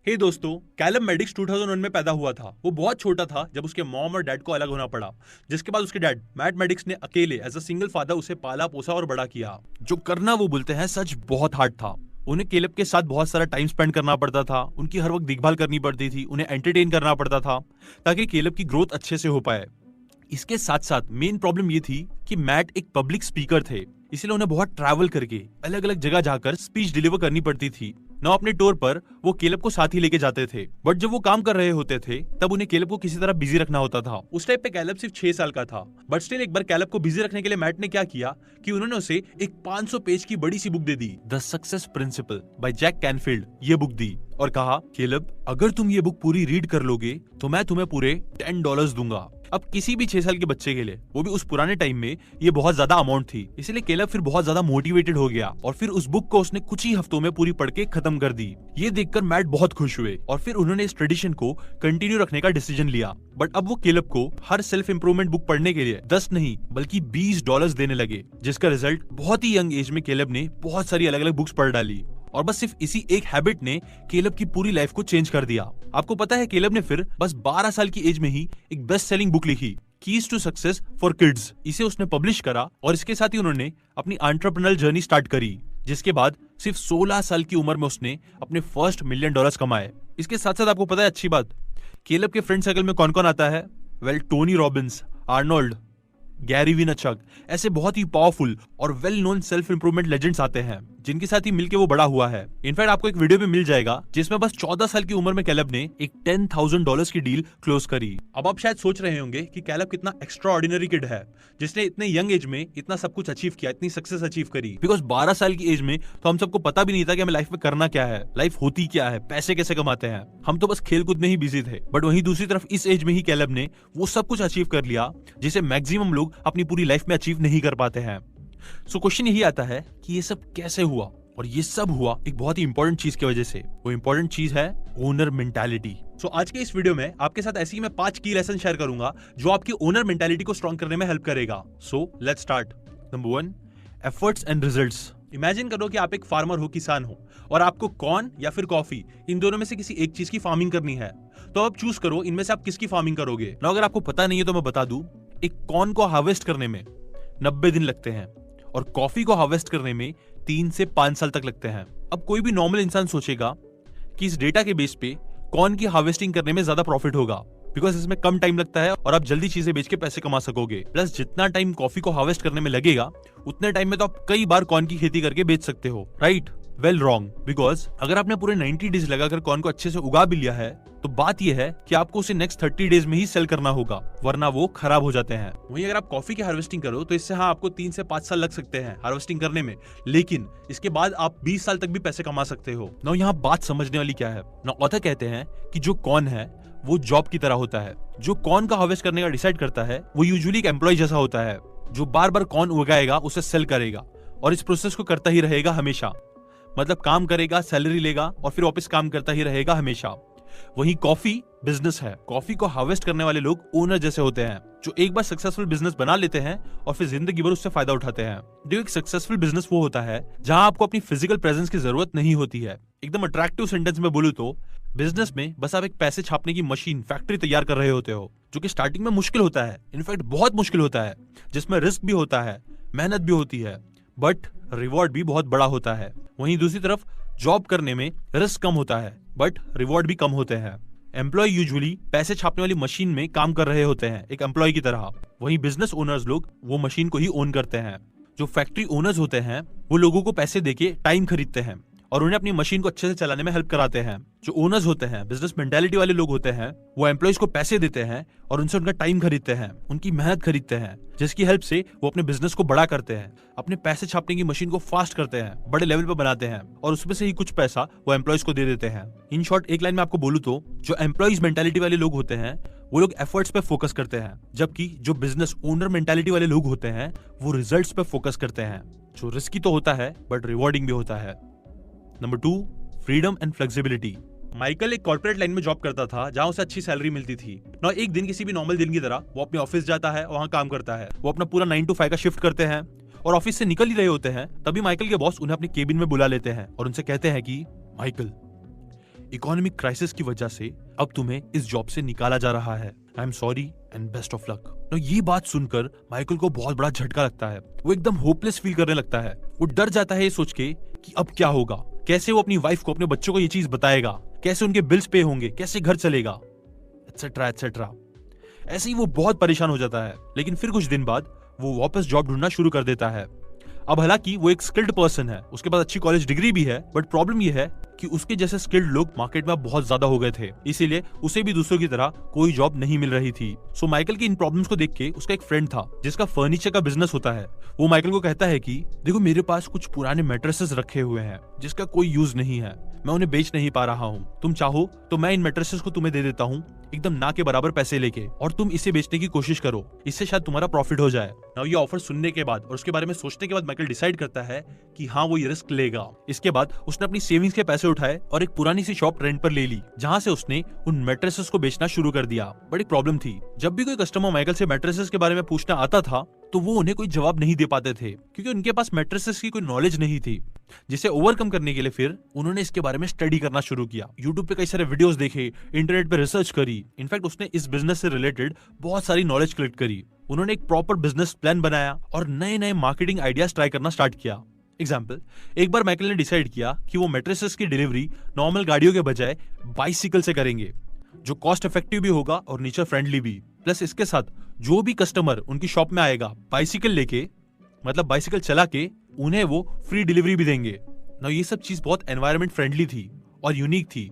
हे दोस्तों, Callum medics 2001 में पैदा हुआ था। वो बहुत छोटा था जब उसके मॉम और डैड को अलग होना पड़ा, जिसके बाद उसके डैड मैट मेडिक्स ने अकेले एज अ सिंगल फादर उसे पाला पोसा और बड़ा किया। जो करना वो बोलते हैं सच बहुत हार्ड था। उन्हें केलब के साथ बहुत सारा टाइम स्पेंड करना पड़ता था, उनकी हर वक्त देखभाल करनी पड़ती थी, उन्हें एंटरटेन करना पड़ता था ताकि केलब की ग्रोथ अच्छे से हो पाए। इसके साथ साथ मेन प्रॉब्लम ये थी कि मैट एक पब्लिक स्पीकर थे, इसलिए उन्हें बहुत ट्रैवल करके अलग अलग जगह जाकर स्पीच डिलीवर करनी पड़ती थी। न अपने टूर पर वो केलब को साथ ही लेके जाते थे, बट जब वो काम कर रहे होते थे तब उन्हें केलब को किसी तरह बिजी रखना होता था। उस टाइप पे कैलब सिर्फ 6 साल का था, बट स्टिल एक बार कैलब को बिजी रखने के लिए मैट ने क्या किया कि उन्होंने उसे एक 500 पेज की बड़ी सी बुक दे दी, the success principle by Jack Canfield. ये बुक दी और कहा, केलब अगर तुम ये बुक पूरी रीड कर लोगे तो मैं तुम्हें पूरे $10 दूंगा। अब किसी भी 6 साल के बच्चे के लिए, वो भी उस पुराने टाइम में, ये बहुत ज्यादा अमाउंट थी। इसलिए केलब फिर बहुत ज्यादा मोटिवेटेड हो गया और फिर उस बुक को उसने कुछ ही हफ्तों में पूरी पढ़ के खत्म कर दी। ये देखकर मैट बहुत खुश हुए और फिर उन्होंने इस ट्रेडिशन को कंटिन्यू रखने का डिसीजन लिया। बट अब वो केलब को हर सेल्फ इंप्रूवमेंट बुक पढ़ने के लिए 10 नहीं बल्कि $20 देने लगे, जिसका रिजल्ट बहुत ही यंग एज में केलब ने बहुत सारी अलग अलग बुक्स पढ़ डाली। और बस सिर्फ इसी एक हैबिट ने केलब की पूरी लाइफ को चेंज कर दिया। आपको पता है, केलब ने फिर बस 12 साल की एज में ही एक बेस्ट सेलिंग बुक लिखी, keys to success for kids. इसे उसने पब्लिश करा और इसके साथ ही उन्होंने अपनी एंटरप्रेन्योरल जर्नी स्टार्ट करी, जिसके बाद सिर्फ 16 साल की उम्र में उसने अपने फर्स्ट $1 मिलियन कमाए। इसके साथ साथ आपको पता है अच्छी बात, केलब के फ्रेंड सर्कल में कौन कौन आता है? Well, Tony Robbins, Arnold, Gary Vaynerchuk, ऐसे बहुत ही पावरफुल और well known self improvement legends आते हैं, जिनके साथ ही मिलके वो बड़ा हुआ है। इनफैक्ट आपको एक वीडियो भी मिल जाएगा जिसमें बस 14 साल की उम्र में कैलब ने एक $10,000 की डील क्लोज करी। अब आप शायद सोच रहे होंगे कि कैलब कितना एक्स्ट्रा ऑर्डिनरी किड है जिसने इतने यंग एज में इतना सब कुछ अचीव किया, इतनी सक्सेस अचीव करी। बिकॉज 12 साल की एज में तो हम सबको पता भी नहीं था कि हमें लाइफ में करना क्या है, लाइफ होती क्या है, पैसे कैसे कमाते हैं। हम तो बस खेल कूद में ही बिजी थे। बट वहीं दूसरी तरफ इस एज में ही कैलब ने वो सब कुछ अचीव कर लिया जिसे मैक्सिमम लोग अपनी पूरी लाइफ में अचीव नहीं कर पाते हैं। सो क्वेश्चन यही आता है कि ये सब कैसे हुआ, और ये सब हुआ एक बहुत ही इंपॉर्टेंट चीज की वजह से। वो इंपॉर्टेंट चीज है ओनर मेंटालिटी। सो आज के इस वीडियो में आपके साथ ऐसे ही मैं 5 की लेसन शेयर करूंगा जो आपकी ओनर मेंटालिटी को स्ट्रॉन्ग करने में हेल्प करेगा। So let's start. Number 1, efforts and results. Imagine करो कि आप एक फार्मर हो, किसान हो, और आपको कॉर्न या फिर कॉफी, इन दोनों में से किसी एक चीज की फार्मिंग करनी है। तो अब चूज करो इनमें से आप किसकी फार्मिंग करोगे ना। अगर आपको पता नहीं है तो मैं बता दूं, एक कॉर्न को हार्वेस्ट करने में 90 दिन लगते हैं और कॉफी को हार्वेस्ट करने में 3 से 5 साल तक लगते हैं। अब कोई भी नॉर्मल इंसान सोचेगा कि इस डेटा के बेस पे कॉर्न की हार्वेस्टिंग करने में ज्यादा प्रॉफिट होगा, बिकॉज इसमें कम टाइम लगता है और आप जल्दी चीजें बेच के पैसे कमा सकोगे। प्लस जितना टाइम कॉफी को हार्वेस्ट करने में लगेगा उतने टाइम में तो आप कई बार कॉर्न की खेती करके बेच सकते हो, राइट? वेल रॉन्ग, बिकॉज अगर आपने पूरे 90 डेज लगाकर कॉर्न को अच्छे से उगा भी लिया है तो बात यह है कि आपको उसे नेक्स्ट 30 डेज में ही सेल करना होगा, वरना वो खराब हो जाते हैं। वहीं अगर आप कॉफी की हार्वेस्टिंग करो तो इससे आपको 3 से 5 साल लग सकते हैं हार्वेस्टिंग करने में, लेकिन इसके बाद आप 20 साल तक भी पैसे कमा सकते हो ना। यहाँ बात समझने वाली क्या है ना, ऑथर कहते हैं कि जो कॉर्न है वो जॉब की तरह होता है। जो कॉर्न का हार्वेस्ट करने का डिसाइड करता है वो यूजुअली एक एम्प्लॉय जैसा होता है, जो बार बार कॉर्न उगाएगा, उसे सेल करेगा और इस प्रोसेस को करता ही रहेगा हमेशा। मतलब काम करेगा, सैलरी लेगा और फिर वापस काम करता ही रहेगा हमेशा। वहीं कॉफी बिजनेस है। कॉफी को हार्वेस्ट करने वाले लोग ओनर जैसे होते हैं, जो एक बार सक्सेसफुल बिजनेस बना लेते हैं और फिर जिंदगी भर उससे फायदा उठाते हैं। देखो, एक सक्सेसफुल बिजनेस वो होता है जहां आपको अपनी फिजिकल प्रेजेंस की जरूरत नहीं होती है। एकदम अट्रैक्टिव सेंटेंस में बोलूं तो बिजनेस में बस आप एक पैसे छापने की मशीन, फैक्ट्री तैयार कर रहे होते हो, जो कि स्टार्टिंग में मुश्किल होता है, इनफैक्ट बहुत मुश्किल होता है, जिसमें रिस्क भी होता है, मेहनत भी होती है, बट रिवॉर्ड भी बहुत बड़ा होता है। वहीं दूसरी तरफ जॉब करने में रिस्क कम होता है बट रिवॉर्ड भी कम होते हैं। एम्प्लॉय यूजुअली पैसे छापने वाली मशीन में काम कर रहे होते हैं, एक एम्प्लॉय की तरह। वहीं बिजनेस ओनर्स लोग वो मशीन को ही ओन करते हैं। जो फैक्ट्री ओनर्स होते हैं वो लोगों को पैसे देके टाइम खरीदते हैं और उन्हें अपनी मशीन को अच्छे से चलाने में हेल्प कराते हैं। जो ओनर्स होते हैं, बिजनेस मेंटालिटी वाले लोग होते हैं, वो एम्प्लॉयज को पैसे देते हैं और उनसे उनका टाइम खरीदते हैं, उनकी मेहनत खरीदते हैं, जिसकी हेल्प से वो अपने बिजनेस को बड़ा करते हैं, अपने पैसे छापने की मशीन को फास्ट करते हैं, बड़े लेवल पर बनाते हैं और उसमें से ही कुछ पैसा वो एम्प्लॉयज को दे देते हैं। इन शॉर्ट, एक लाइन में आपको बोलूं तो जो एम्प्लॉयज मेंटालिटी वाले लोग होते हैं वो लोग एफर्ट्स पे फोकस करते हैं, जबकि जो बिजनेस ओनर मेंटालिटी वाले लोग होते हैं वो रिजल्ट्स पे फोकस करते हैं, जो रिस्की तो होता है बट रिवॉर्डिंग भी होता है। Number 2, freedom and flexibility. Michael एक कॉर्पोरेट लाइन में जॉब करता था जहां उसे अच्छी सैलरी मिलती थी ना। एक दिन किसी भी नॉर्मल दिन की तरह वो अपने ऑफिस जाता है, वहां काम करता है। वो अपना पूरा 9 to 5 का शिफ्ट करते हैं और ऑफिस से निकल ही रहे होते हैं, तभी माइकल के बॉस उन्हें अपने केबिन में बुला लेते हैं और उनसे कहते हैं कि माइकल, इकोनॉमिक क्राइसिस की वजह से अब तुम्हें इस जॉब से निकाला जा रहा है। I am sorry and best of luck. तो ये बात सुनकर माइकल को बहुत बड़ा झटका लगता है। वो एकदम होपलेस फील करने लगता है। वो डर जाता है ये सोच के कि अब क्या होगा, कैसे वो अपनी वाइफ को, अपने बच्चों को ये चीज बताएगा, कैसे उनके बिल्स पे होंगे, कैसे घर चलेगा, एटसेट्रा एटसेट्रा। ऐसे ही वो बहुत परेशान हो जाता है। लेकिन फिर कुछ दिन बाद वो वापस जॉब ढूंढना शुरू कर देता है। अब हालांकि वो एक स्किल्ड पर्सन है, उसके पास अच्छी कॉलेज डिग्री भी है, बट प्रॉब्लम ये है कि उसके जैसे स्किल्ड लोग मार्केट में बहुत ज्यादा हो गए थे, इसीलिए उसे भी दूसरों की तरह कोई जॉब नहीं मिल रही थी। सो माइकल की इन प्रॉब्लम्स को देख के उसका एक फ्रेंड था जिसका फर्नीचर का बिजनेस होता है। वो माइकल को कहता है कि देखो, मेरे पास कुछ पुराने मैट्रेसेस रखे हुए हैं जिसका कोई यूज नहीं है, मैं उन्हें बेच नहीं पा रहा हूँ। तुम चाहो तो मैं इन मैट्रेसेस को तुम्हें दे देता हूँ एकदम ना के बराबर पैसे लेके, और तुम इसे बेचने की कोशिश करो, इससे शायद तुम्हारा प्रॉफिट हो जाए। नाउ ये ऑफर सुनने के बाद और उसके बारे में सोचने के बाद माइकल डिसाइड करता है कि हाँ, वो ये रिस्क लेगा। इसके बाद उसने अपनी सेविंग्स के पैसे उठाए और एक पुरानी सी शॉप रेंट पर ले ली, जहाँ से उसने उन मैट्रेसेस को बेचना शुरू कर दिया। बड़ी प्रॉब्लम थी, जब भी कोई कस्टमर माइकल से मैट्रेसेस के बारे में पूछना आता था तो वो उन्हें कोई जवाब नहीं दे पाते थे, क्योंकि उनके पास मैट्रेसेस की कोई नॉलेज नहीं थी। जिसे ओवरकम करने के लिए फिर उन्होंने इसके बारे में स्टडी करना शुरू किया। यूट्यूब पे कई सारे वीडियोस देखे, इंटरनेट पे रिसर्च करी। इनफैक्ट उसने इस बिजनेस से रिलेटेड बहुत सारी नॉलेज कलेक्ट करी। उन्होंने एक प्रॉपर बिजनेस प्लान बनाया और नए नए मार्केटिंग आइडियाज ट्राई करना स्टार्ट किया। एग्जाम्पल, एक बार माइकल ने डिसाइड किया कि वो मैट्रेसेस की डिलीवरी नॉर्मल गाड़ियों के बजाय बाइसिकल से करेंगे, जो कॉस्ट इफेक्टिव भी होगा और नेचर फ्रेंडली भी। प्लस इसके साथ जो भी कस्टमर उनकी शॉप में आएगा बाइसिकल लेके, मतलब बाइसिकल चला के, उन्हें वो फ्री डिलीवरी भी देंगे ना। ये सब चीज बहुत एनवायरनमेंट फ्रेंडली थी और यूनिक थी,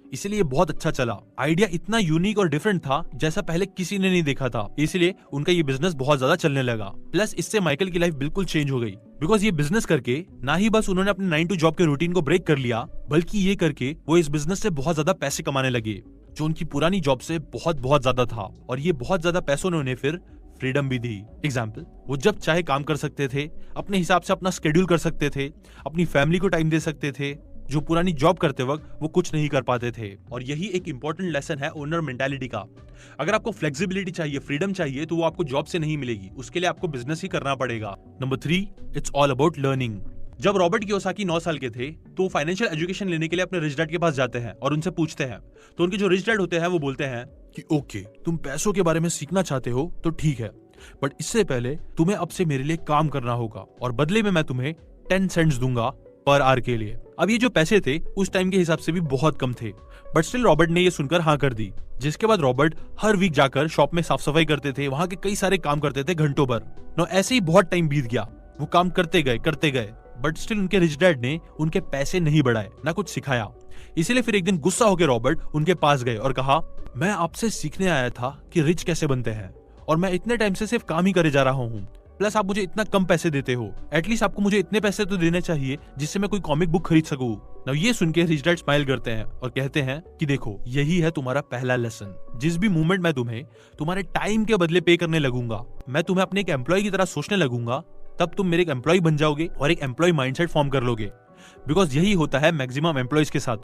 इसलिए बहुत अच्छा चला। आइडिया इतना यूनिक और डिफरेंट था जैसा पहले किसी ने नहीं देखा था, इसलिए उनका ये बिजनेस बहुत ज्यादा चलने लगा। प्लस इससे माइकल की लाइफ बिल्कुल चेंज हो गई, बिकॉज ये बिजनेस करके ना ही बस उन्होंने अपने 9 to जॉब के रूटीन को ब्रेक कर लिया, बल्कि ये करके वो इस बिजनेस से बहुत ज्यादा पैसे कमाने लगे, जो उनकी पुरानी जॉब से बहुत बहुत ज्यादा था। और ये बहुत ज्यादा पैसों ने उन्हें फिर फ्रीडम भी दी। एग्जाम्पल, वो जब चाहे काम कर सकते थे, अपने हिसाब से अपना स्केड्यूल कर सकते थे, अपनी फैमिली को टाइम दे सकते थे, जो पुरानी जॉब करते वक्त वो कुछ नहीं कर पाते थे। और यही एक इंपॉर्टेंट लेसन है ओनर मेंटालिटी का। अगर आपको फ्लेक्सिबिलिटी चाहिए, फ्रीडम चाहिए, तो वो आपको जॉब से नहीं मिलेगी, उसके लिए आपको बिजनेस ही करना पड़ेगा। Number 3, it's all about learning. जब रॉबर्ट कियोसाकी 9 साल के थे तो फाइनेंशियल एजुकेशन लेने के लिए अपने रिच डैड के पास जाते हैं और उनसे पूछते हैं। तो उनके जो रिच डैड होते हैं वो बोलते हैं कि ओके, तुम पैसों के बारे में सीखना चाहते हो तो ठीक है, बट इससे पहले तुम्हें अब से मेरे लिए काम करना होगा और बदले में मैं तुम्हें 10 सेंट्स दूंगा पर आवर के लिए। अब ये जो पैसे थे उस टाइम के हिसाब से भी बहुत कम थे, बट स्टिल रॉबर्ट ने ये सुनकर हाँ कर दी। जिसके बाद रॉबर्ट हर वीक जाकर शॉप में साफ सफाई करते थे, वहां के कई सारे काम करते थे घंटों भर। नो ऐसे ही बहुत टाइम बीत गया, वो काम करते गए, बट स्टिल उनके रिच डैड ने उनके पैसे नहीं बढ़ाए, ना कुछ सिखाया। इसीलिए फिर एक दिन गुस्सा होकर रॉबर्ट उनके पास गए और कहा, मैं आपसे सीखने आया था कि रिच कैसे बनते हैं, और मैं इतने टाइम से सिर्फ काम ही करे जा रहा हूँ, प्लस आप मुझे इतना कम पैसे देते हो। एटलीस्ट आपको मुझे इतने पैसे तो देने चाहिए जिससे मैं कोई कॉमिक बुक खरीद सकूं। नाउ ये सुन के रिच डैड स्माइल करते हैं और कहते हैं कि देखो, यही है तुम्हारा पहला लेसन। जिस भी मोमेंट मैं तुम्हें तुम्हारे टाइम के बदले पे करने लगूंगा, मैं तुम्हें अपने एक एम्प्लॉय की तरह सोचने लगूंगा, तब तुम मेरे एक एम्प्लॉय बन जाओगे और एक एम्प्लॉय माइंडसेट फॉर्म कर लोगे। बिकॉज यही होता है मैक्सिमम एम्प्लॉयज के साथ,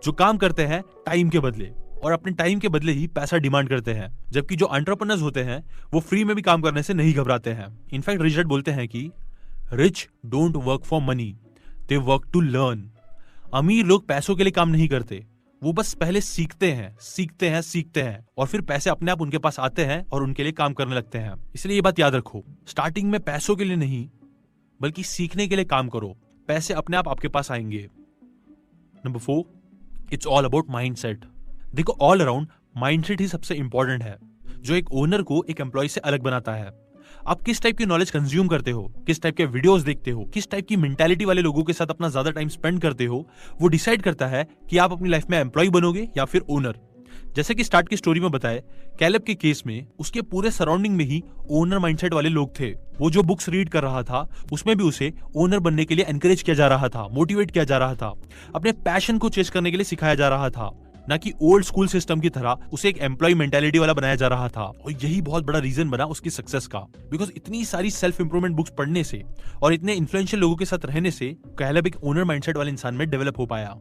जो काम करते हैं टाइम के बदले और अपने टाइम के बदले ही पैसा डिमांड करते हैं। जबकि जो एंटरप्रेन्योर्स होते हैं वो फ्री में भी काम करने से नहीं घबराते हैं। इनफैक्ट रिच डैड बोलते हैं कि rich don't work for money, they work to learn. अमीर लोग पैसों के लिए काम नहीं करते, वो बस पहले सीखते हैं और फिर पैसे अपने आप उनके पास आते हैं और उनके लिए काम करने लगते हैं। इसलिए ये बात याद रखो, स्टार्टिंग में पैसों के लिए नहीं बल्कि सीखने के लिए काम करो, पैसे अपने आप आपके पास आएंगे। Number 4, it's all about mindset. देखो, ऑल अराउंड माइंडसेट ही सबसे इंपॉर्टेंट है, जो एक ओनर को एक एम्प्लॉय से अलग बनाता है। आप किस टाइप की नॉलेज कंज्यूम करते हो, किस टाइप के वीडियोस देखते हो, किस टाइप की मेंटालिटी वाले लोगों के साथ अपना ज्यादा टाइम स्पेंड करते हो, वो डिसाइड करता है कि आप अपनी लाइफ में एम्प्लॉय बनोगे या फिर ओनर। जैसे कि स्टार्ट की स्टोरी में बताए, कैलेब के केस में उसके पूरे सराउंडिंग में ही ओनर माइंडसेट वाले लोग थे। वो जो बुक्स रीड कर रहा था उसमें भी उसे ओनर बनने के लिए एनकरेज किया जा रहा था, मोटिवेट किया जा रहा था, अपने पैशन को चेस करने के लिए सिखाया जा रहा था, ना कि ओल्ड स्कूल सिस्टम की तरह उसे एक एम्प्लॉय मेंटालिटी वाला बनाया जा रहा था। और यही बहुत बड़ा रीजन बना उसकी सक्सेस का, बिकॉज इतनी सारी सेल्फ इंप्रूवमेंट बुक्स पढ़ने से और इतने इन्फ्लुएंशियल लोगों के साथ रहने से कैलेब एक ओनर माइंडसेट वाले इंसान में डेवलप हो पाया।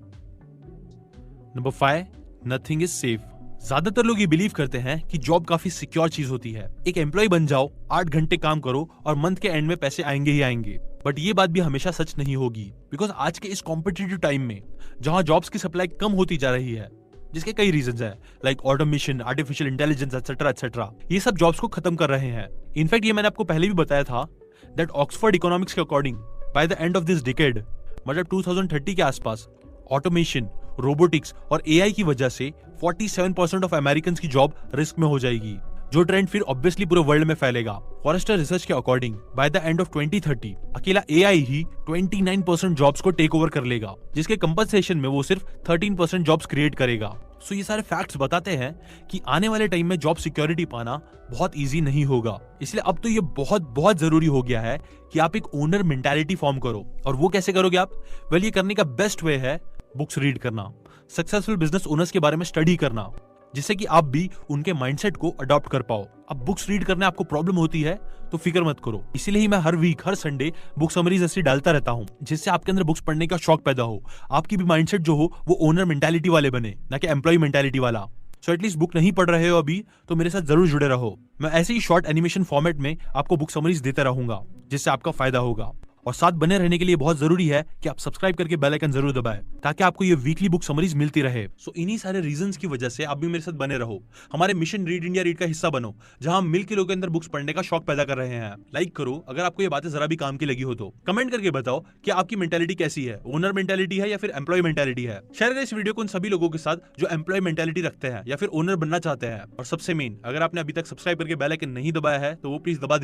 Number 5, nothing is safe. ज्यादातर लोग ये बिलीव करते हैं कि जॉब काफी सिक्योर चीज होती है। एक एम्प्लॉय बन जाओ, 8 घंटे काम करो और मंथ के एंड में पैसे आएंगे ही आएंगे। बट ये बात भी हमेशा सच नहीं होगी, बिकॉज आज के इस कॉम्पिटिटिव टाइम में जहां जॉब्स की सप्लाई कम होती जा रही है, जिसके कई रीजंस हैं like automation, artificial intelligence etcetera etcetera, ये सब जॉब्स को खत्म कर रहे हैं। इनफैक्ट ये मैंने आपको पहले भी बताया था दैट ऑक्सफोर्ड इकोनॉमिक्स के according by the end of this decade, मतलब 2030 के आसपास, ऑटोमेशन, रोबोटिक्स और एआई की वजह से 47% ऑफ अमेरिकन की जॉब रिस्क में हो जाएगी, जो ट्रेंड फिर ऑब्वियसली पूरे वर्ल्ड में फैलेगा। फॉरेस्टर रिसर्च के according by the end of 2030 अकेला एआई ही 29% जॉब्स को टेक ओवर कर लेगा, जिसके कंपनसेशन में वो सिर्फ 13% जॉब्स क्रिएट करेगा। सो ये सारे फैक्ट्स बताते हैं कि आने वाले टाइम में जॉब सिक्योरिटी पाना बहुत इजी नहीं होगा। इसलिए अब तो ये बहुत बहुत जरूरी हो गया है कि आप एक ओनर मेंटालिटी फॉर्म करो। और वो कैसे करोगे आप? वेल, ये करने का बेस्ट वे है बुक्स रीड करना, सक्सेसफुल बिजनेस ओनर्स के बारे में स्टडी करना, जिससे कि आप भी उनके माइंडसेट को अडॉप्ट कर पाओ। अब बुक्स रीड करने आपको प्रॉब्लम होती है तो फिक्र मत करो, इसीलिए ही मैं हर वीक हर संडे बुक समरीज ऐसी डालता रहता हूँ, जिससे आपके अंदर बुक्स पढ़ने का शौक पैदा हो, आपकी भी माइंडसेट जो हो वो ओनर मेंटालिटी वाले बने, ना कि एम्प्लॉय मेंटालिटी वाला। सो एटलीस्ट बुक नहीं पढ़ रहे हो अभी तो मेरे साथ जरूर जुड़े रहो। मैं ऐसे ही शॉर्ट एनिमेशन फॉर्मेट में आपको बुक समरीज देता रहूंगा, जिससे आपका फायदा होगा। और साथ बने रहने के लिए बहुत जरूरी है कि आप सब्सक्राइब करके बेल आइकन जरूर दबाएं, ताकि आपको ये वीकली बुक समरीज मिलती रहे। सो इन्हीं सारे रीजंस की वजह से आप भी मेरे साथ बने रहो, हमारे मिशन रीड इंडिया रीड का हिस्सा बनो, जहां हम मिल के लोगों के अंदर बुक्स पढ़ने का शौक पैदा कर रहे हैं। लाइक करो अगर आपको ये बातें जरा भी काम की लगी हो तो, कमेंट करके बताओ कि आपकी मेंटालिटी कैसी है, ओनर मेंटालिटी है या फिर एम्प्लॉय मेंटालिटी है। शेयर करें इस वीडियो को उन सभी लोगों के साथ जो एम्प्लॉय मेंटालिटी रखते हैं या फिर ओनर बनना चाहते हैं। और सबसे मेन, अगर आपने अभी तक सब्सक्राइब करके बेल आइकन नहीं दबाया है तो वो प्लीज दबा दीजिए।